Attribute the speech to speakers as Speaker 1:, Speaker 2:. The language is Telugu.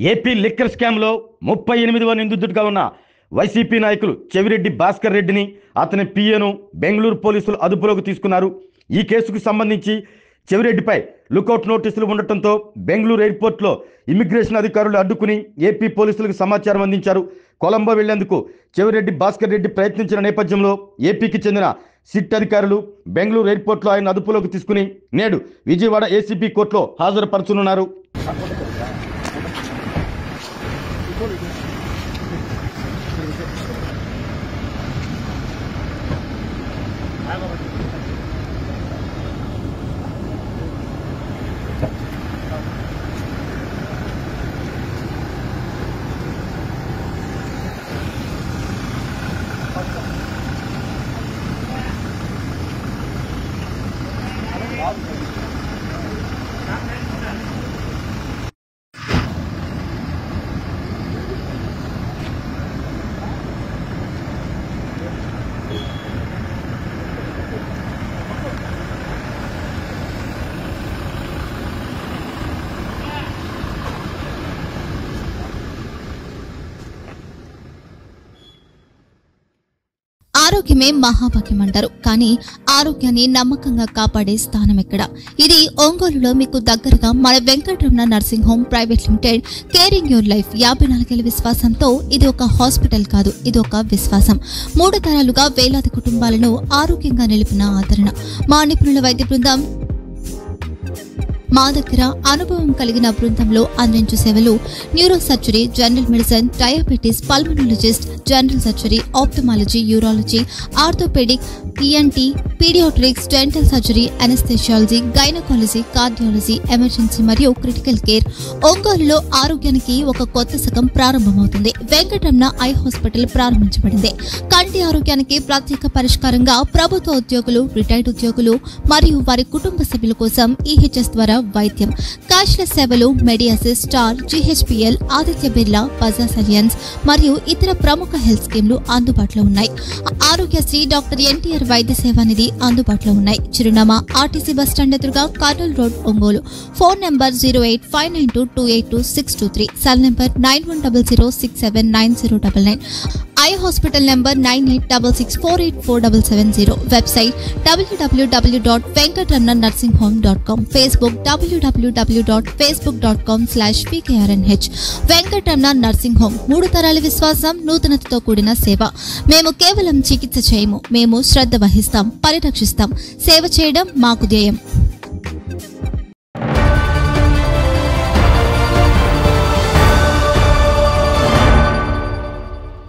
Speaker 1: ఏపీ లిక్కర్ స్కామ్లో 38వ నిందితుడిగా ఉన్న వైసీపీ నాయకులు చెవిరెడ్డి భాస్కర్ రెడ్డిని అతని పిఏను బెంగళూరు పోలీసులు అదుపులోకి తీసుకున్నారు. ఈ కేసుకు సంబంధించి చెవిరెడ్డిపై లుకౌట్ నోటీసులు ఉండటంతో బెంగళూరు ఎయిర్పోర్ట్లో ఇమిగ్రేషన్ అధికారులు అడ్డుకుని ఏపీ పోలీసులకు సమాచారం అందించారు. కొలంబో వెళ్లేందుకు చెవిరెడ్డి భాస్కర్ రెడ్డి ప్రయత్నించిన నేపథ్యంలో ఏపీకి చెందిన సిట్ అధికారులు బెంగళూరు ఎయిర్పోర్ట్లో ఆయన అదుపులోకి తీసుకుని నేడు విజయవాడ ఏసీబీ కోర్టులో హాజరుపరచనున్నారు.
Speaker 2: ఆరోగ్యమే మహాభాగ్యం అంటారు. కానీ ఆరోగ్యాన్ని నమ్మకంగా కాపాడే స్థానం ఎక్కడ? ఇది ఒంగోలులో మీకు దగ్గరగా మన Venkataramana nursing home private limited. Caring your life 54 ఏళ్ల విశ్వాసంతో ఇది ఒక హాస్పిటల్ కాదు, ఇది ఒక విశ్వాసం. 3 తరాలుగా వేలాది కుటుంబాలను ఆరోగ్యంగా నిలిపిన ఆదరణ. మా నిపుణుల వైద్య బృందం మా దగ్గర అనుభవం కలిగిన బృందంలో అందించే సేవలు neuro surgery, general medicine, diabetes, pulmonologist, general surgery, ophthalmology, urology, orthopaedic, ENT, paediatrics, dental surgery, anaesthesiology, gynaecology, cardiology, emergency మరియు క్రిటికల్ కేర్. ఒంగోలులో ఆరోగ్యానికి ఒక కొత్త శకం ప్రారంభమవుతుంది. వెంకటరమణ ఐ హాస్పిటల్ ప్రారంభించబడింది. కంటి ఆరోగ్యానికి ప్రత్యేక పరిష్కారంగా ప్రభుత్వ ఉద్యోగులు, రిటైర్డ్ ఉద్యోగులు మరియు వారి కుటుంబ సభ్యుల కోసం ఈహెచ్ఎస్ ద్వారా వైద్యం. క్యాష్లెస్ సేవలు మెడియాసిస్, స్టార్, జీహెచ్పీఎల్, ఆదిత్య బిర్లా, బజాజ్ అలియన్స్ మరియు ఇతర ప్రముఖ హెల్త్ స్కీమ్లు అందుబాటులో ఉన్నాయి. ఆరోగ్యశ్రీ, డాక్టర్ ఎన్టీఆర్ వైద్య సేవా నిధి అందుబాటులో ఉన్నాయి. చిరునామా ఆర్టీసీ బస్టాండ్ ఎదురుగా, Kurnool road, Ongole. Phone number 08592282623, cell number 9100679099. Eye hospital number 9866484770. Website www.venkatramananursinghome.com. Facebook www.facebook.com/pkrnh. Venkataramana nursing home, 3 తరాల విశ్వాసం, నూతనతతో కూడిన సేవ. మేము కేవలం చికిత్స చేయము, మేము శ్రద్ధ వహిస్తాం, పరిరక్షిస్తాం. సేవ చేయడం మాకు ధ్యేయం.